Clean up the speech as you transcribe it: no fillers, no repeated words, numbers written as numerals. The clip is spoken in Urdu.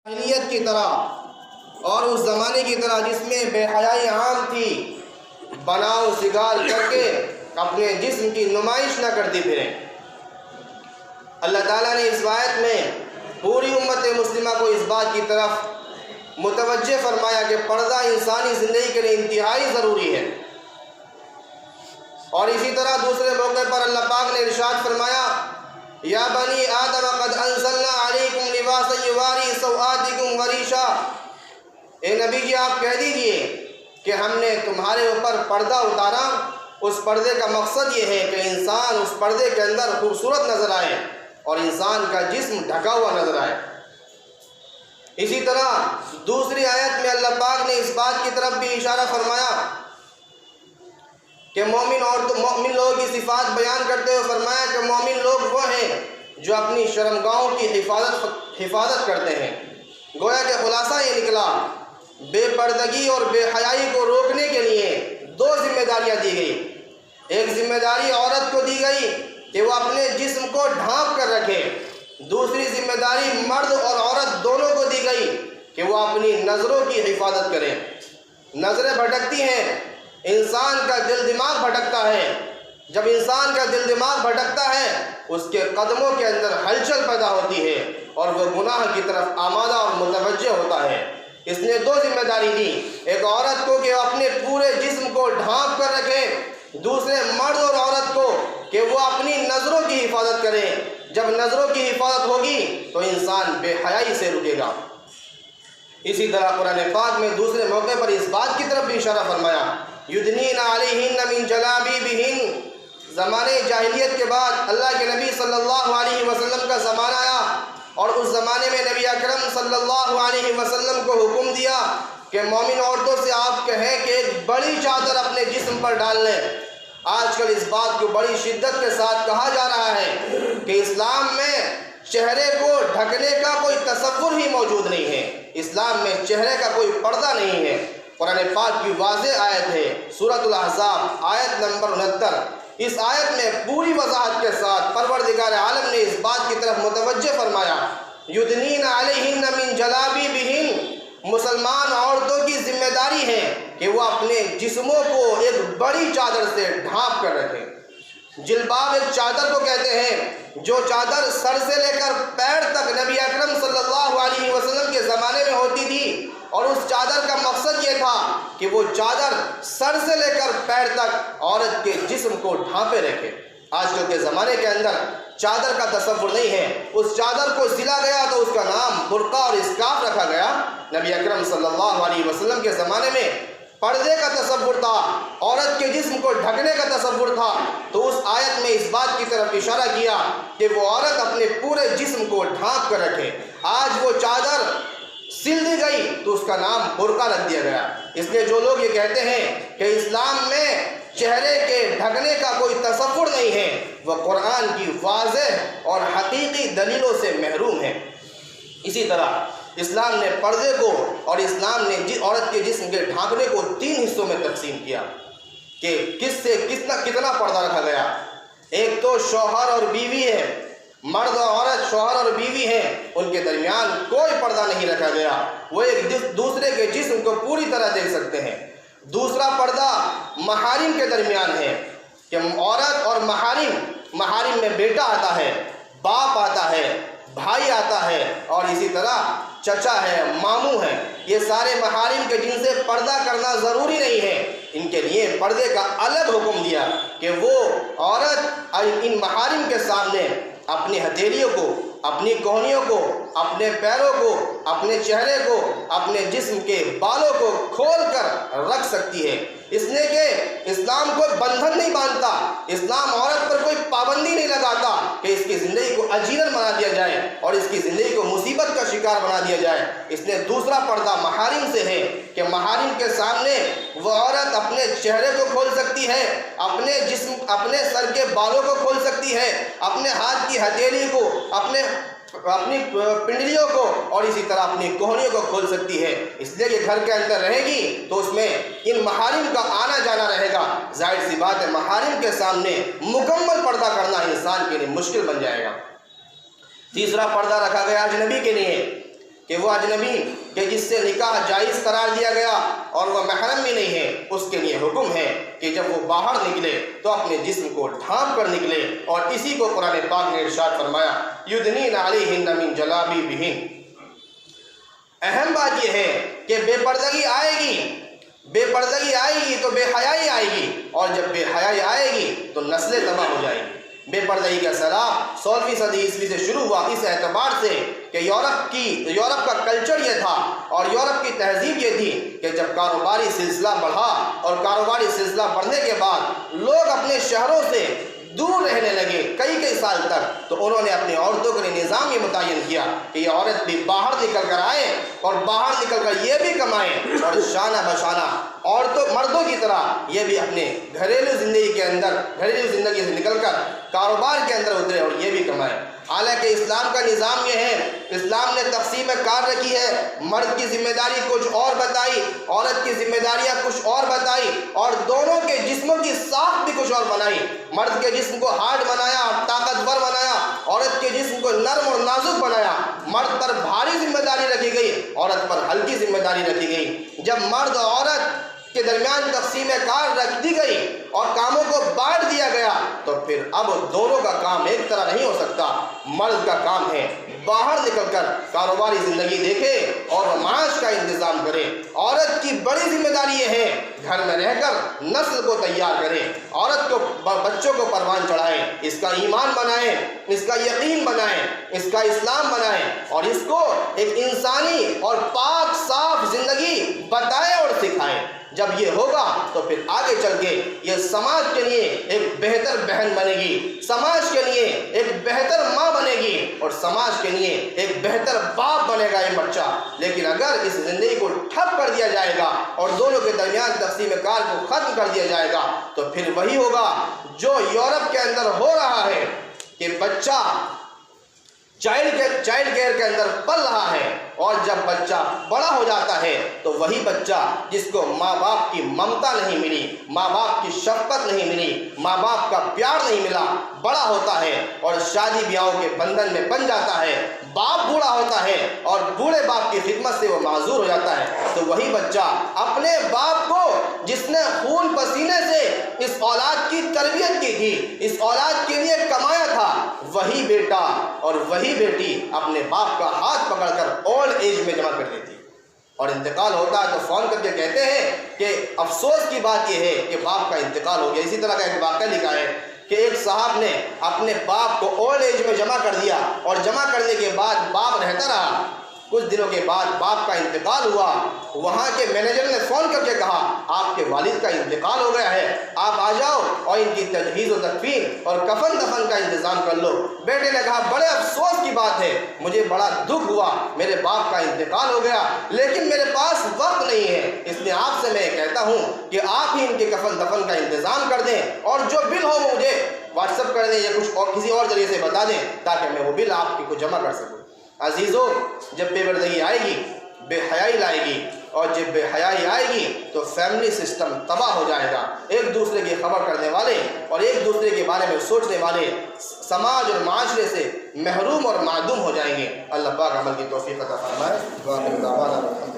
جاہلیت کی طرح اور اس زمانے کی طرح جس میں بے حیائی عام تھی، بناؤ سگال کر کے اپنے جسم کی نمائش نہ کرتی پھریں۔ اللہ تعالیٰ نے اس آیت میں پوری امت مسلمہ کو اس بات کی طرف متوجہ فرمایا کہ پردہ انسانی زندگی کے لیے انتہائی ضروری ہے۔ اور اسی طرح دوسرے موقع پر اللہ پاک نے ارشاد فرمایا، یا بنی آدم قد انزلنا علیکم لباسا یواری سوآتکم وریشا، اے نبی جی آپ کہہ دیجئے کہ ہم نے تمہارے اوپر پردہ اتارا۔ اس پردے کا مقصد یہ ہے کہ انسان اس پردے کے اندر خوبصورت نظر آئے اور انسان کا جسم ڈھکا ہوا نظر آئے۔ اسی طرح دوسری آیت میں اللہ پاک نے اس بات کی طرف بھی اشارہ فرمایا کہ مومن لوگوں کی صفات بیان کرتے ہوئے فرمایا کہ مومن لوگ وہ ہیں جو اپنی شرمگاہوں کی حفاظت کرتے ہیں۔ گویا کہ خلاصہ یہ نکلا، بے پردگی اور بے حیائی کو روکنے کے لیے دو ذمہ داریاں دی گئی۔ ایک ذمہ داری عورت کو دی گئی کہ وہ اپنے جسم کو ڈھانپ کر رکھے، دوسری ذمہ داری مرد اور عورت دونوں کو دی گئی کہ وہ اپنی نظروں کی حفاظت کریں۔ نظریں بھٹکتی ہیں، انسان کا دل دماغ بھٹکتا ہے۔ جب انسان کا دل دماغ بھٹکتا ہے اس کے قدموں کے اندر ہلچل پیدا ہوتی ہے اور وہ گناہ کی طرف آمادہ اور متوجہ ہوتا ہے۔ اس نے دو ذمہ داری دی، ایک عورت کو کہ وہ اپنے پورے جسم کو ڈھانپ کر رکھے، دوسرے مرد اور عورت کو کہ وہ اپنی نظروں کی حفاظت کرے۔ جب نظروں کی حفاظت ہوگی تو انسان بے حیائی سے رکے گا۔ اسی طرح قرآن پاک میں دوسرے موقع پر اس بات کی طرف بھی اشارہ فرمایا، یدنین علیہن من جلابیبہن۔ زمانے جاہلیت کے بعد اللہ کے نبی صلی اللہ علیہ وسلم کا زمانہ آیا اور اس زمانے میں نبی اکرم صلی اللہ علیہ وسلم کو حکم دیا کہ مومن عورتوں سے آپ کہیں کہ ایک بڑی چادر اپنے جسم پر ڈال لیں۔ آج کل اس بات کو بڑی شدت کے ساتھ کہا جا رہا ہے کہ اسلام میں چہرے کو ڈھکنے کا کوئی تصور ہی موجود نہیں ہے، اسلام میں چہرے کا کوئی پردہ نہیں ہے۔ قرآن پاک کی واضح آیت ہے سورۃ الاحزاب آیت نمبر 69۔ اس آیت میں پوری وضاحت کے ساتھ پروردگار عالم نے اس بات کی طرف متوجہ فرمایا، یدنین علیہن من جلابیبہن۔ مسلمان عورتوں کی ذمہ داری ہے کہ وہ اپنے جسموں کو ایک بڑی چادر سے ڈھانپ کر رکھیں۔ جلباب ایک چادر کو کہتے ہیں جو چادر سر سے لے کر پیر تک نبی اکرم صلی اللہ علیہ وسلم کے زمانے میں ہوتی تھی، اور اس چادر کا مقصد یہ تھا کہ وہ چادر سر سے لے کر پیر تک عورت کے جسم کو ڈھانپے رکھے۔ آج کل کے زمانے کے اندر چادر کا تصور نہیں ہے، اس چادر کو سلا گیا تو اس کا نام برقع اور اسکارف رکھا گیا۔ نبی اکرم صلی اللہ علیہ وسلم کے زمانے میں پردے کا تصور تھا، عورت کے جسم کو ڈھکنے کا تصور تھا، تو اس آیت میں اس بات کی طرف اشارہ کیا کہ وہ عورت اپنے پورے جسم کو ڈھانپ کر رکھے۔ آج وہ چادر سل دی گئی تو اس کا نام برقع رکھ دیا گیا۔ اس لیے جو لوگ یہ کہتے ہیں کہ اسلام میں چہرے کے ڈھکنے کا کوئی تصور نہیں ہے، وہ قرآن کی واضح اور حقیقی دلیلوں سے محروم ہیں۔ اسی طرح اسلام نے پردے کو اور اسلام نے عورت کے جسم کے ڈھانپنے کو 3 حصوں میں تقسیم کیا کہ کس سے کتنا پردہ رکھا گیا۔ ایک تو شوہر اور بیوی ہے، مرد اور عورت شوہر اور بیوی ہیں، ان کے درمیان کوئی پردہ نہیں رکھا گیا، وہ ایک دوسرے کے جسم کو پوری طرح دیکھ سکتے ہیں۔ دوسرا پردہ محارم کے درمیان ہے کہ عورت اور محارم میں بیٹا آتا ہے، باپ آتا ہے، بھائی آتا ہے، اور اسی طرح چچا ہے، ماموں ہے، یہ سارے محارم کے جن سے پردہ کرنا ضروری نہیں ہے، ان کے لیے پردے کا الگ حکم دیا کہ وہ عورت ان محارم کے سامنے اپنی ہتھیلیوں کو، اپنی کوہنیوں کو، اپنے پیروں کو، اپنے چہرے کو، اپنے جسم کے بالوں کو کھول کر رکھ سکتی ہے۔ اس لیے کہ اسلام کوئی بندھن نہیں باندھتا، اسلام عورت پر کوئی پابندی نہیں لگاتا کہ اس کی زندگی کو اجیرن بنا دیا جائے اور اس کی زندگی کو مصیبت کا شکار بنا دیا جائے۔ اس نے دوسرا پردہ محارم سے ہے کہ محارم کے سامنے وہ عورت اپنے چہرے کو کھول سکتی ہے، اپنے جسم، اپنے سر کے بالوں کو کھول سکتی ہے، اپنے ہاتھ کی ہتھیلی کو، اپنی پنڈلیوں کو، اور اسی طرح اپنی کوہنیوں کو کھول سکتی ہے۔ اس لیے کہ گھر کے اندر رہے گی تو اس میں ان محارم کا آنا جانا رہے گا۔ ظاہر سی بات ہے محارم کے سامنے مکمل پردہ کرنا انسان کے لیے مشکل بن جائے گا۔ تیسرا پردہ رکھا گیا اجنبی کے لیے کہ وہ اجنبی کہ جس سے نکاح جائز قرار دیا گیا اور وہ محرم بھی نہیں ہے، اس کے لیے حکم ہے کہ جب وہ باہر نکلے تو اپنے جسم کو ڈھانپ کر نکلے، اور اسی کو قرآن پاک نے ارشاد فرمایا یدنین علیہن من جلابیبہن۔ اہم بات یہ ہے کہ بے پردگی آئے گی تو بے حیائی آئے گی، اور جب بے حیائی آئے گی تو نسلیں تباہ ہو جائیں گی۔ بے پردگی کا سیلاب 16ویں صدی عیسوی سے شروع ہوا، اس اعتبار سے کہ یورپ کا کلچر یہ تھا اور یورپ کی تہذیب یہ تھی کہ جب کاروباری سلسلہ بڑھا، اور کاروباری سلسلہ بڑھنے کے بعد لوگ اپنے شہروں سے دور رہنے لگے کئی سال تک، تو انہوں نے اپنی عورتوں کے لیے نظام یہ متعین کیا کہ یہ عورت بھی باہر نکل کر آئے اور باہر نکل کر یہ بھی کمائیں، اور شانہ بشانہ مردوں کی طرح یہ بھی اپنے گھریلو زندگی سے نکل کر کاروبار کے اندر اترے اور یہ بھی کمائیں۔ حالانکہ اسلام کا نظام یہ ہے، اسلام نے تقسیم کار رکھی ہے، مرد کی ذمہ داری کچھ اور بتائی، عورت کی ذمہ داریاں کچھ اور بتائی، اور دونوں کے جسموں کی ساخت بھی کچھ اور بنائی۔ مرد کے جسم کو ہارڈ بنایا اور طاقتور بنایا، عورت کے جسم کو نرم اور نازک بنایا۔ مرد پر بھاری ذمہ داری رکھی گئی، عورت پر ہلکی ذمہ داری رکھی گئی۔ جب مرد اور عورت کے درمیان تقسیم کار رکھ دی گئی اور کاموں کو بانٹ دیا گیا، تو پھر اب دونوں کا کام ایک طرح نہیں ہو سکتا۔ مرد کا کام ہے باہر نکل کر کاروباری زندگی دیکھے اور معاش کا انتظام کرے، عورت کی بڑی ذمہ داری یہ ہے گھر میں رہ کر نسل کو تیار کرے، عورت کو بچوں کو پروان چڑھائے، اس کا ایمان بنائیں، اس کا یقین بنائیں، اس کا اسلام بنائیں، اور اس کو ایک انسانی اور پاک صاف زندگی بتائے اور سکھائیں۔ جب یہ ہوگا تو پھر آگے چل کے یہ سماج کے لیے ایک بہتر بہن بنے گی، سماج کے لیے ایک بہتر ماں بنے گی، اور سماج کے لیے ایک بہتر باپ بنے گا یہ بچہ۔ لیکن اگر اس زندگی کو ٹھپ کر دیا جائے گا اور دونوں کے درمیان تقسیم کار کو ختم کر دیا جائے گا، تو پھر وہی ہوگا جو یورپ کے اندر ہو رہا ہے کہ بچہ چائلڈ کیئر کے اندر پل رہا ہے، اور جب بچہ بڑا ہو جاتا ہے تو وہی بچہ جس کو ماں باپ کی ممتا نہیں ملی، ماں باپ کی شفقت نہیں ملی، ماں باپ کا پیار نہیں ملا، بڑا ہوتا ہے اور شادی بیاہوں کے بندھن میں بن جاتا ہے، باپ بوڑھا ہوتا ہے اور بوڑھے باپ کی خدمت سے وہ معذور ہو جاتا ہے، تو وہی بچہ اپنے باپ کو جس نے خون پسینے سے اس اولاد کی تربیت کی تھی، اس اولاد کے لیے کمایا تھا، وہی بیٹا اور وہی بیٹی اپنے باپ کا ہاتھ پکڑ کر اولڈ ایج میں جمع کر لیتی، اور انتقال ہوتا ہے تو فون کر کے کہتے ہیں کہ افسوس کی بات یہ ہے کہ باپ کا انتقال ہو گیا۔ اسی طرح کا ایک واقعہ لکھا ہے کہ ایک صاحب نے اپنے باپ کو اولڈ ایج میں جمع کر دیا، اور جمع کرنے کے بعد باپ رہتا رہا۔ کچھ دنوں کے بعد باپ کا انتقال ہوا، وہاں کے مینیجر نے فون کر کے کہا آپ کے والد کا انتقال ہو گیا ہے، آپ آ جاؤ اور ان کی تجہیز و تکفین اور کفن دفن کا انتظام کر لو۔ بیٹے نے کہا بڑے افسوس کی بات ہے، مجھے بڑا دکھ ہوا، میرے باپ کا انتقال ہو گیا، لیکن میرے پاس وقت نہیں ہے، اس لیے آپ سے میں کہتا ہوں کہ آپ ہی ان کے کفن دفن کا انتظام کر دیں، اور جو بل ہو مجھے واٹس ایپ کر دیں یا کچھ اور کسی اور ذریعے سے بتا دیں تاکہ میں وہ بل آپ کو جمع کر سکوں۔ عزیزو، جب بے پردگی آئے گی، بے حیائی لائے گی، اور جب بے حیائی آئے گی تو فیملی سسٹم تباہ ہو جائے گا۔ ایک دوسرے کی خبر کرنے والے اور ایک دوسرے کے بارے میں سوچنے والے سماج اور معاشرے سے محروم اور معدوم ہو جائیں گے۔ اللہ پاک عمل کی توفیق عطا فرمائے۔